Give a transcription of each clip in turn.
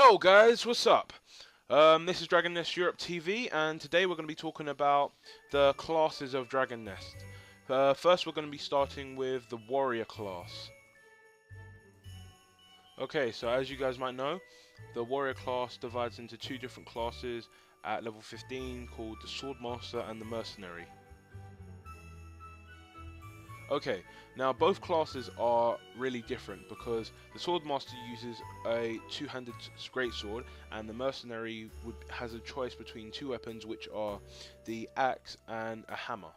Yo guys, what's up? This is DragonNestEurope TV, and today we're going to be talking about the classes of Dragon Nest. First we're going to be starting with the Warrior class. Okay, so as you guys might know, the Warrior class divides into two different classes at level 15 called the Swordmaster and the Mercenary. Okay, now both classes are really different because the Swordmaster uses a two-handed greatsword and the Mercenary has a choice between two weapons, which are the axe and a hammer.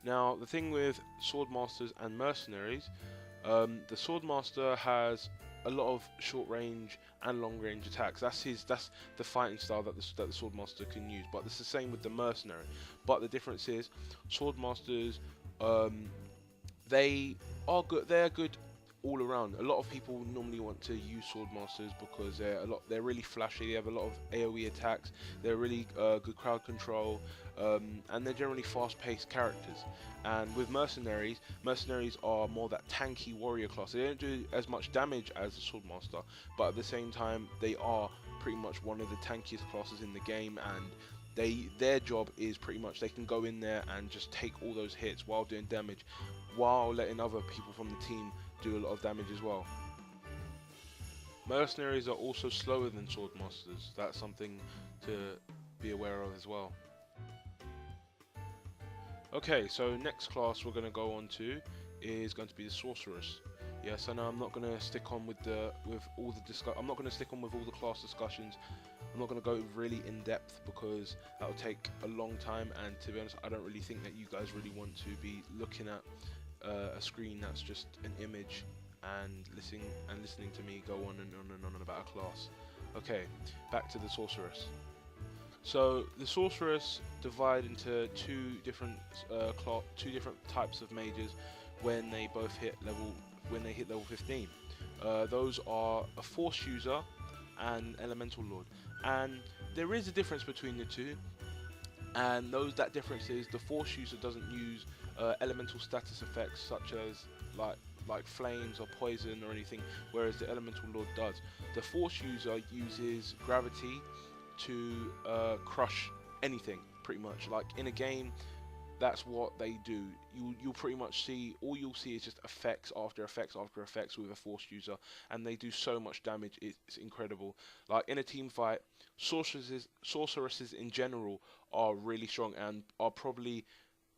Now the thing with Swordmasters and Mercenaries, the Swordmaster has a lot of short range and long range attacks. That's the fighting style that the Swordmaster can use. But it's the same with the Mercenary. But the difference is, Swordmasters, they are good. They're good all around. A lot of people normally want to use Swordmasters because they're really flashy. They have a lot of AOE attacks. They're really good crowd control, and they're generally fast-paced characters. And with mercenaries are more that tanky warrior class. They don't do as much damage as the Swordmaster, but at the same time, they are pretty much one of the tankiest classes in the game. And their job is pretty much they can go in there and just take all those hits while doing damage, while letting other people from the team do a lot of damage as well. Mercenaries are also slower than Swordmasters. That's something to be aware of as well. Okay, so next class we're going to go on to is going to be the Sorceress. Yes, I know I'm not going to stick on with all the class discussions. I'm not going to go really in depth because that will take a long time, and to be honest, I don't really think that you guys really want to be looking at a screen that's just an image and listening to me go on and on about a class. Okay, back to the Sorceress. So the Sorceress divide into two different types of mages when they hit level 15. Those are a Force user and Elemental Lord, and there is a difference between the two. And that difference is the Force user doesn't use elemental status effects such as like flames or poison or anything, whereas the Elemental Lord does. The Force user uses gravity to crush anything, pretty much. Like in a game, that's what they do. You'll pretty much see, all you'll see is just effects after effects after effects with a Force user, and they do so much damage, it's incredible. Like in a team fight, sorceresses in general are really strong and are probably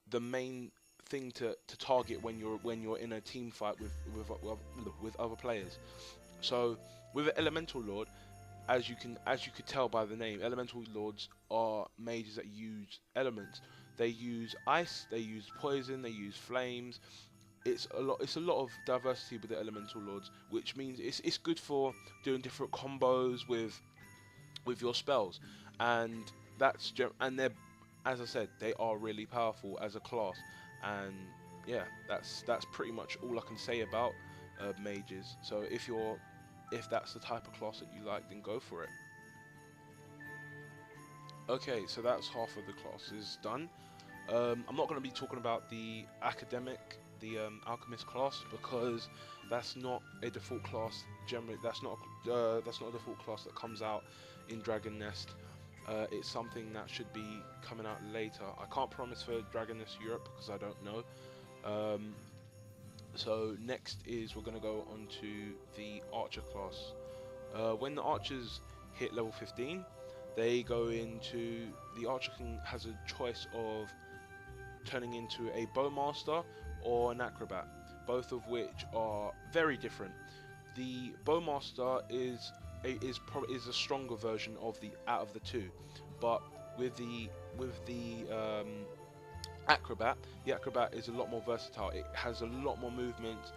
the main thing to target when you're in a team fight with other players. So with an Elemental Lord, as you could tell by the name, Elemental Lords are mages that use elements. They use ice, they use poison, they use flames. It's a lot of diversity with the Elemental Lords, which means it's good for doing different combos with your spells, and they're, as I said, they are really powerful as a class. And yeah, that's pretty much all I can say about mages. So if that's the type of class that you like, then go for it. Okay, so that's half of the classes done. I'm not going to be talking about the Alchemist class, because that's not a default class. Generally, that's not a default class that comes out in Dragon Nest. It's something that should be coming out later. I can't promise for Dragon Nest Europe because I don't know. So next is we're going to go on to the Archer class. When the Archers hit level 15, they go into the Archer has a choice of turning into a Bowmaster or an Acrobat, both of which are very different. The Bowmaster is a stronger version of out of the two, but with the Acrobat, the Acrobat is a lot more versatile. It has a lot more movement.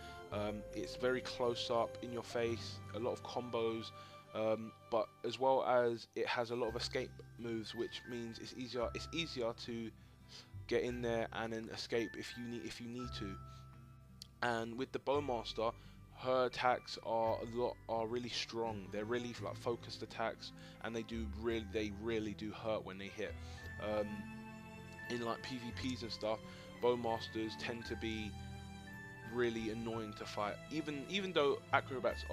It's very close up in your face, a lot of combos, but as well as it has a lot of escape moves, which means it's easier to get in there and then escape if you need to. And with the Bowmaster, her attacks are really strong. They're really like focused attacks, and they really do hurt when they hit. In like PvPs and stuff, Bowmasters tend to be really annoying to fight. Even though acrobats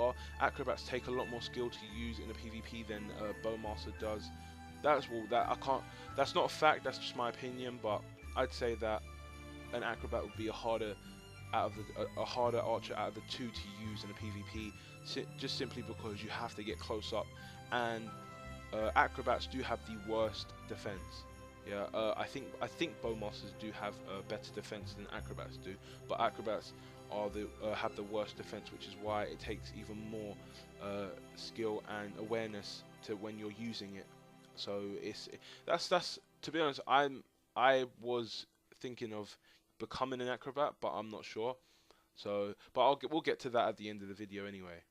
take a lot more skill to use in a PvP than Bowmaster does. That's not a fact. That's just my opinion. But I'd say that an acrobat would be a harder archer out of the two to use in a PvP, just simply because you have to get close up, and acrobats do have the worst defense. Yeah, I think bowmasters do have better defense than acrobats do, but acrobats have the worst defense, which is why it takes even more skill and awareness to when you're using it. So that's to be honest, I was thinking of becoming an acrobat, but I'm not sure. So, but we'll get to that at the end of the video anyway.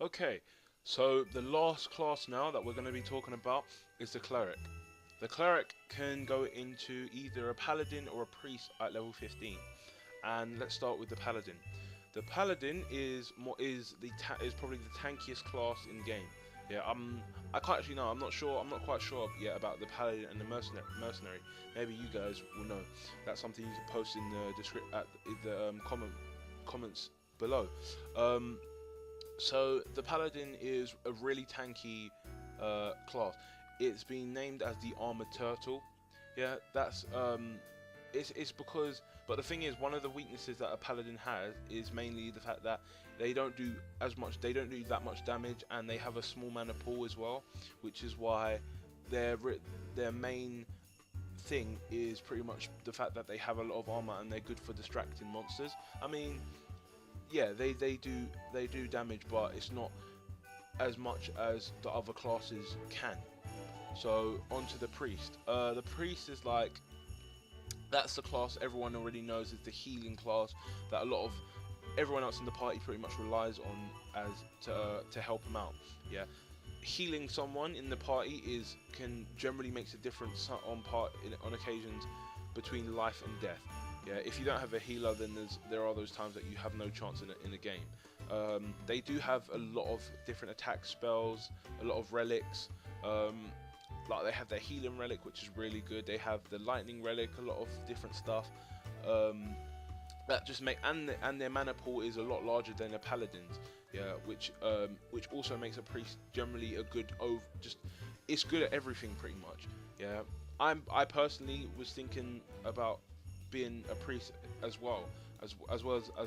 Okay, so the last class now that we're going to be talking about is the cleric. The cleric can go into either a paladin or a priest at level 15. And let's start with the paladin. The paladin is probably the tankiest class in the game. Yeah, I can't actually know. I'm not quite sure yet about the paladin and the mercenary. Maybe you guys will know. That's something you can post in the comments below. So the paladin is a really tanky class. It's been named as the armored turtle. Yeah, that's it's because. But the thing is, one of the weaknesses that a paladin has is mainly the fact that they don't do that much damage, and they have a small mana pool as well, which is why their main thing is pretty much the fact that they have a lot of armor and they're good for distracting monsters. I mean, yeah, they do damage, but it's not as much as the other classes can. So onto the priest. The priest is like, that's the class everyone already knows is the healing class that everyone else in the party pretty much relies on to help them out. Yeah, healing someone in the party can generally makes a difference on occasions between life and death. Yeah, if you don't have a healer, then there are those times that you have no chance in a game. They do have a lot of different attack spells, a lot of relics. Like they have their healing relic, which is really good. They have the lightning relic, a lot of different stuff. That just and their mana pool is a lot larger than a paladin's. Yeah, which also makes a priest generally a good it's good at everything pretty much. Yeah, I personally was thinking about being a priest as well as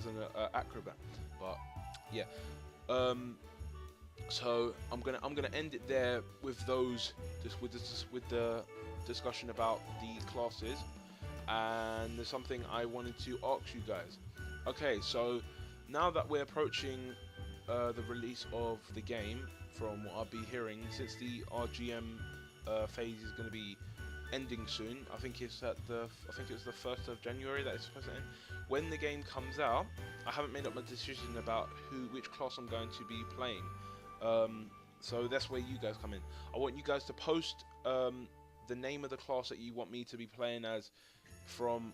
an acrobat, but yeah. So I'm gonna end it there with with the discussion about the classes, and there's something I wanted to ask you guys. Okay, so now that we're approaching the release of the game, from what I'll be hearing, since the RGM phase is going to be ending soon, I think it's the 1st of January that it's supposed to end. When the game comes out, I haven't made up my decision about which class I'm going to be playing. So that's where you guys come in. I want you guys to post the name of the class that you want me to be playing as from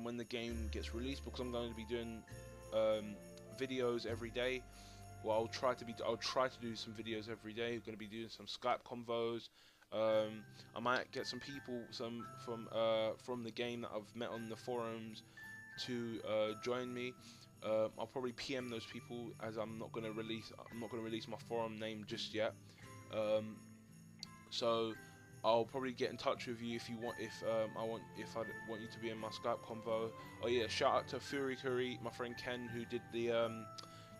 when the game gets released, because I'm going to be doing videos every day. Well, I'll try to do some videos every day. I'm going to be doing some Skype convos. I might get some people from the game that I've met on the forums to join me. I'll probably PM those people, as I'm not going to release my forum name just yet. So I'll probably get in touch with you if I want you to be in my Skype convo. Oh yeah, shout out to FuriKuri, my friend Ken, who did the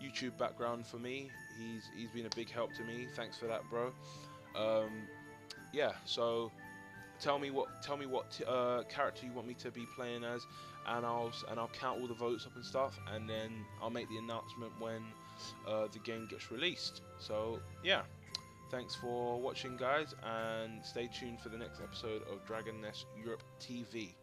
YouTube background for me. He's been a big help to me. Thanks for that, bro. Yeah, so tell me what character you want me to be playing as, and I'll count all the votes up and stuff, and then I'll make the announcement when the game gets released. So yeah, thanks for watching, guys, and stay tuned for the next episode of DragonNestEurope TV.